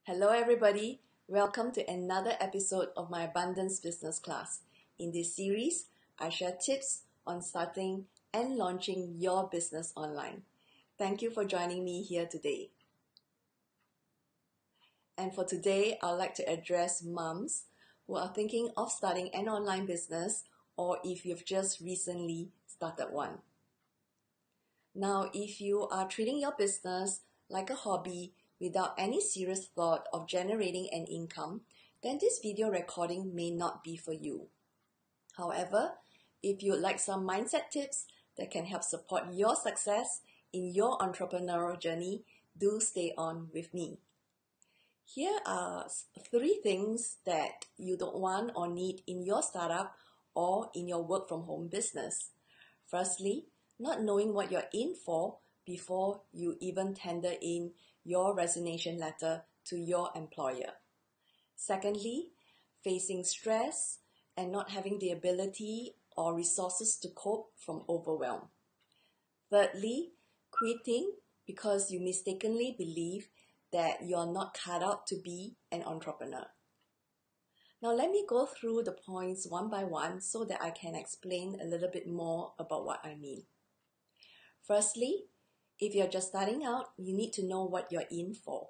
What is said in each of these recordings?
Hello, everybody. Welcome to another episode of my Abundance Business Class. In this series, I share tips on starting and launching your business online. Thank you for joining me here today. And for today, I'd like to address moms who are thinking of starting an online business, or if you've just recently started one. Now, if you are treating your business like a hobby without any serious thought of generating an income, then this video recording may not be for you. However, if you'd like some mindset tips that can help support your success in your entrepreneurial journey, do stay on with me. Here are 3 things that you don't want or need in your startup or in your work from home business. Firstly, not knowing what you're in for before you even tender in your resignation letter to your employer. Secondly, facing stress and not having the ability or resources to cope from overwhelm. Thirdly, quitting because you mistakenly believe that you're not cut out to be an entrepreneur. Now let me go through the points one by one so that I can explain a little bit more about what I mean. Firstly, if you're just starting out, you need to know what you're in for,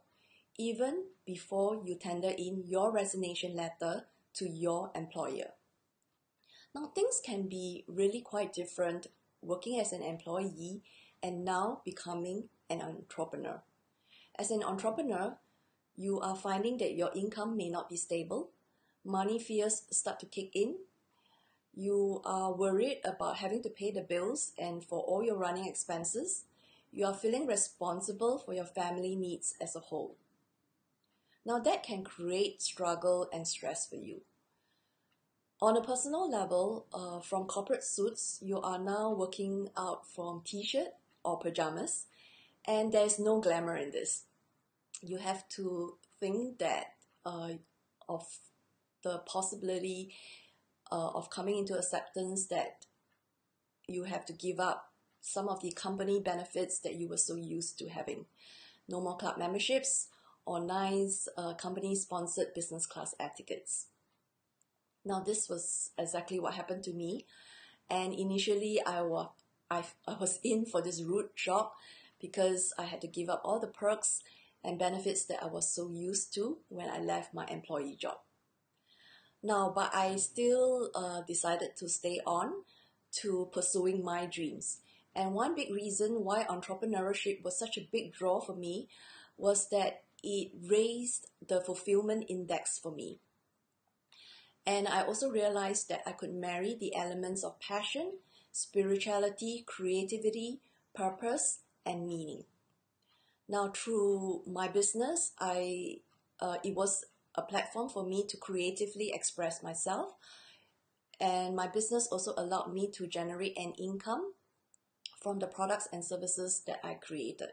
even before you tender in your resignation letter to your employer. Now, things can be really quite different working as an employee and now becoming an entrepreneur. As an entrepreneur, you are finding that your income may not be stable, money fears start to kick in, you are worried about having to pay the bills and for all your running expenses. You are feeling responsible for your family needs as a whole. Now that can create struggle and stress for you. On a personal level, from corporate suits, you are now working out from t-shirt or pajamas, and there's no glamour in this. You have to think that of the possibility of coming into acceptance that you have to give up some of the company benefits that you were so used to having. No more club memberships or nice company-sponsored business class air tickets. Now, this was exactly what happened to me. And initially, I was in for this rude shock because I had to give up all the perks and benefits that I was so used to when I left my employee job. Now, but I still decided to stay on to pursuing my dreams. And one big reason why entrepreneurship was such a big draw for me was that it raised the fulfillment index for me. And I also realized that I could marry the elements of passion, spirituality, creativity, purpose, and meaning. Now, through my business, it was a platform for me to creatively express myself. And my business also allowed me to generate an income from the products and services that I created.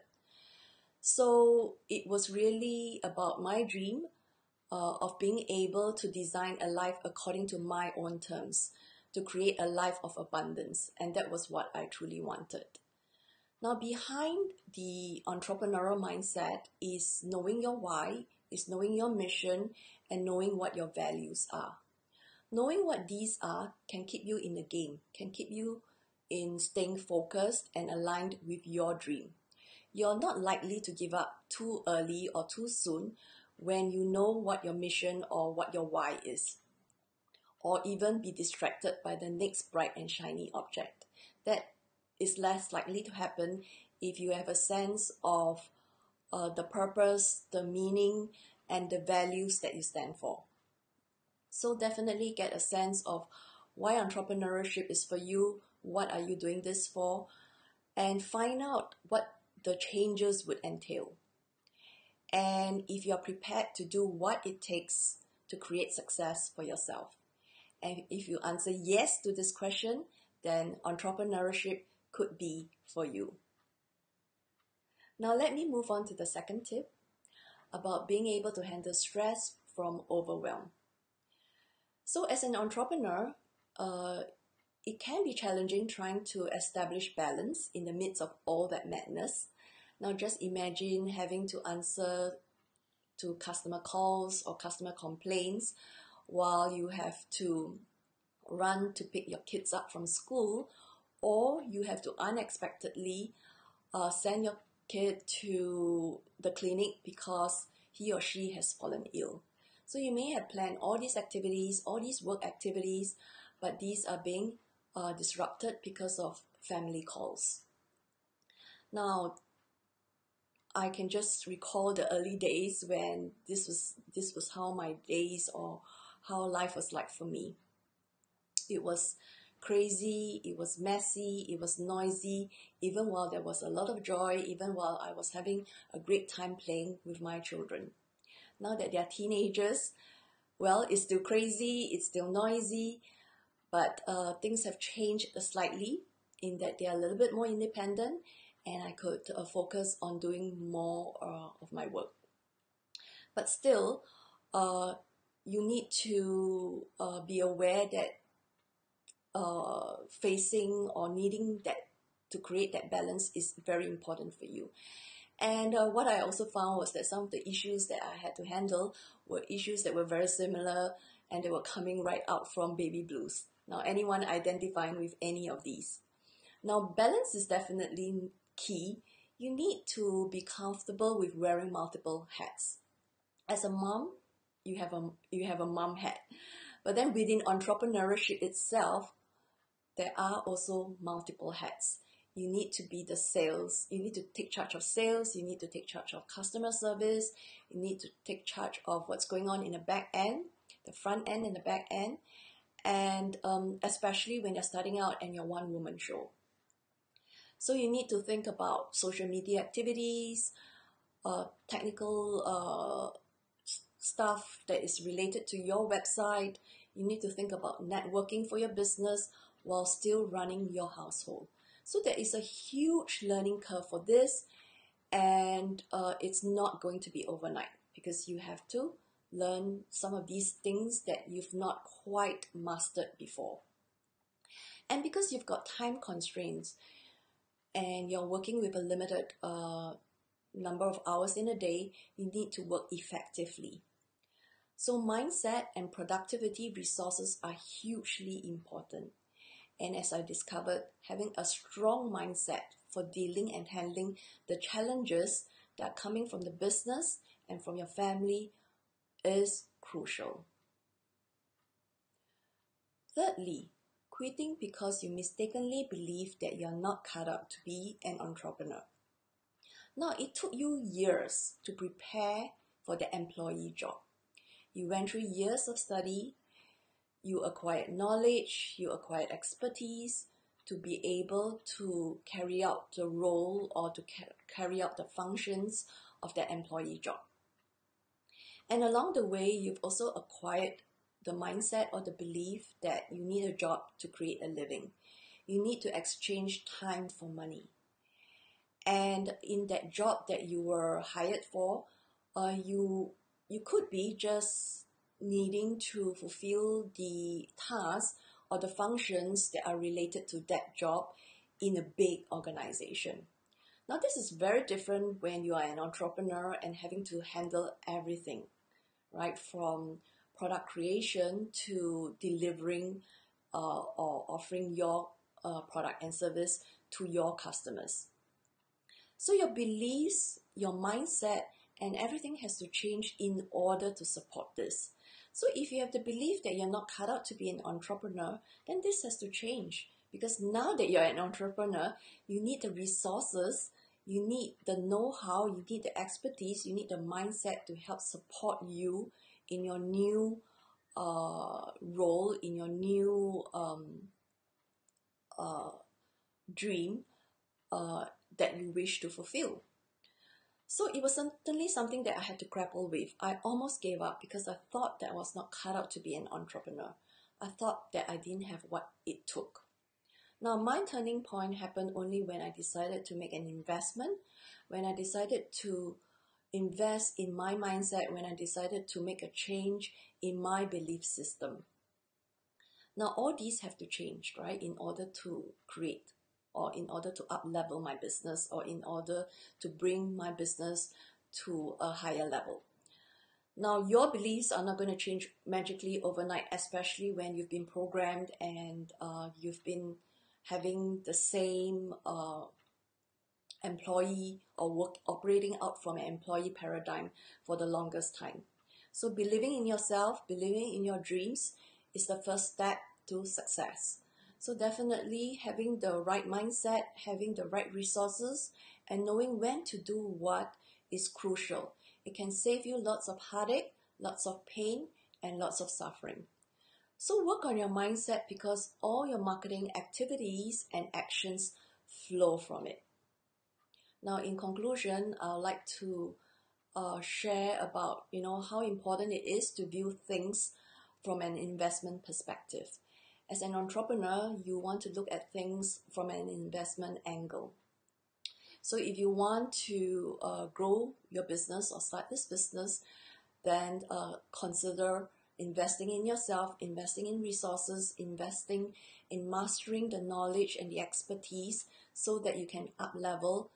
So it was really about my dream of being able to design a life according to my own terms, to create a life of abundance. And that was what I truly wanted. Now, behind the entrepreneurial mindset is knowing your why, is knowing your mission, and knowing what your values are. Knowing what these are can keep you in the game, can keep you in staying focused and aligned with your dream. You're not likely to give up too early or too soon when you know what your mission or what your why is, or even be distracted by the next bright and shiny object. That is less likely to happen if you have a sense of the purpose, the meaning, and the values that you stand for. So definitely get a sense of why entrepreneurship is for you, what are you doing this for, and find out what the changes would entail. And if you're prepared to do what it takes to create success for yourself. And if you answer yes to this question, then entrepreneurship could be for you. Now let me move on to the second tip about being able to handle stress from overwhelm. So as an entrepreneur, it can be challenging trying to establish balance in the midst of all that madness. Now just imagine having to answer to customer calls or customer complaints, while you have to run to pick your kids up from school, or you have to unexpectedly send your kid to the clinic because he or she has fallen ill. So you may have planned all these activities, all these work activities, but these are being disrupted because of family calls. Now, I can just recall the early days when this was how my days or how life was like for me. It was crazy, it was messy, it was noisy, even while there was a lot of joy, even while I was having a great time playing with my children. Now that they're teenagers, well, it's still crazy, it's still noisy, but things have changed slightly in that they are a little bit more independent, and I could focus on doing more of my work. But still, you need to be aware that facing or needing that to create that balance is very important for you. And what I also found was that some of the issues that I had to handle were issues that were very similar, and they were coming right out from baby blues. Now, anyone identifying with any of these? Now, balance is definitely key. You need to be comfortable with wearing multiple hats. As a mom, you have a mom hat. But then within entrepreneurship itself, there are also multiple hats. You need to be the sales. You need to take charge of sales. You need to take charge of customer service. You need to take charge of what's going on in the back end, the front end and the back end. And especially when you're starting out and you're one-woman show. So you need to think about social media activities, technical stuff that is related to your website. You need to think about networking for your business while still running your household. So there is a huge learning curve for this, and it's not going to be overnight because you have to learn some of these things that you've not quite mastered before. And because you've got time constraints and you're working with a limited number of hours in a day, you need to work effectively. So mindset and productivity resources are hugely important. And as I discovered, having a strong mindset for dealing and handling the challenges that are coming from the business and from your family is crucial. Thirdly, quitting because you mistakenly believe that you're not cut out to be an entrepreneur. Now, it took you years to prepare for the employee job. You went through years of study, you acquired knowledge, you acquired expertise to be able to carry out the role or to carry out the functions of the employee job. And along the way, you've also acquired the mindset or the belief that you need a job to create a living. You need to exchange time for money. And in that job that you were hired for, you could be just needing to fulfill the tasks or the functions that are related to that job in a big organization. Now, this is very different when you are an entrepreneur and having to handle everything, right? From product creation to delivering or offering your product and service to your customers. So your beliefs, your mindset, and everything has to change in order to support this. So if you have the belief that you're not cut out to be an entrepreneur, then this has to change. Because now that you're an entrepreneur, you need the resources, you need the know-how, you need the expertise, you need the mindset to help support you in your new role, in your new dream that you wish to fulfill. So it was certainly something that I had to grapple with. I almost gave up because I thought that I was not cut out to be an entrepreneur. I thought that I didn't have what it took. Now, my turning point happened only when I decided to make an investment, when I decided to invest in my mindset, when I decided to make a change in my belief system. Now, all these have to change, right, in order to create or in order to up-level my business or in order to bring my business to a higher level. Now, your beliefs are not going to change magically overnight, especially when you've been programmed and you've been having the same employee or work operating out from an employee paradigm for the longest time. So believing in yourself, believing in your dreams is the first step to success. So definitely having the right mindset, having the right resources, and knowing when to do what is crucial. It can save you lots of heartache, lots of pain, and lots of suffering. So work on your mindset because all your marketing activities and actions flow from it. Now, in conclusion, I would like to share about how important it is to view things from an investment perspective. As an entrepreneur, you want to look at things from an investment angle. So if you want to grow your business or start this business, then consider investing in yourself, investing in resources, investing in mastering the knowledge and the expertise so that you can up level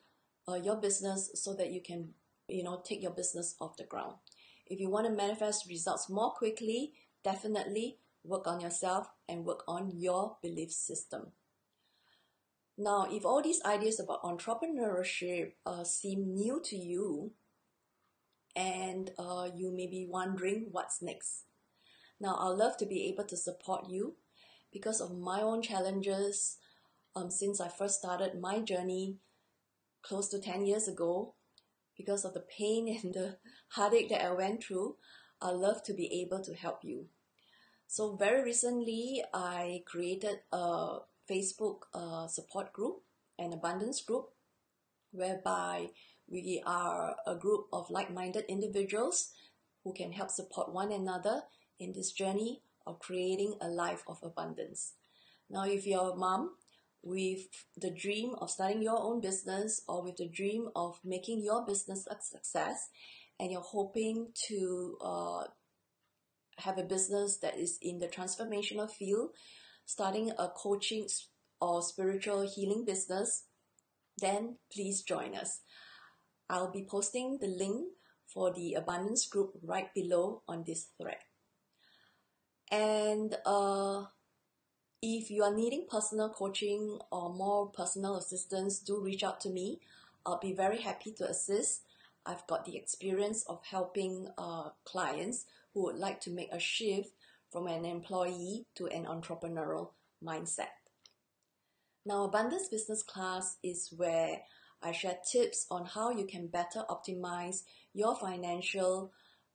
your business, so that you can take your business off the ground. If you want to manifest results more quickly, definitely work on yourself and work on your belief system. Now, if all these ideas about entrepreneurship seem new to you, and you may be wondering what's next. Now, I'd love to be able to support you because of my own challenges since I first started my journey close to 10 years ago. Because of the pain and the heartache that I went through, I'd love to be able to help you. So very recently, I created a Facebook support group, an abundance group, whereby we are a group of like-minded individuals who can help support one another in this journey of creating a life of abundance. Now, if you're a mom with the dream of starting your own business or with the dream of making your business a success, and you're hoping to have a business that is in the transformational field, starting a coaching or spiritual healing business, then please join us. I'll be posting the link for the abundance group right below on this thread. And if you are needing personal coaching or more personal assistance, do reach out to me. I'll be very happy to assist. I've got the experience of helping clients who would like to make a shift from an employee to an entrepreneurial mindset. Now, Abundance Business Class is where I share tips on how you can better optimize your financial,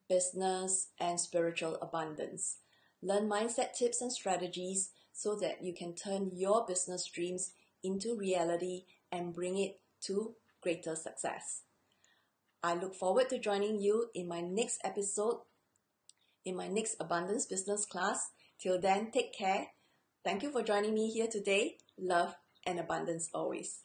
business, and spiritual abundance. Learn mindset tips and strategies so that you can turn your business dreams into reality and bring it to greater success. I look forward to joining you in my next episode, in my next Abundance Business Class. Till then, take care. Thank you for joining me here today. Love and abundance always.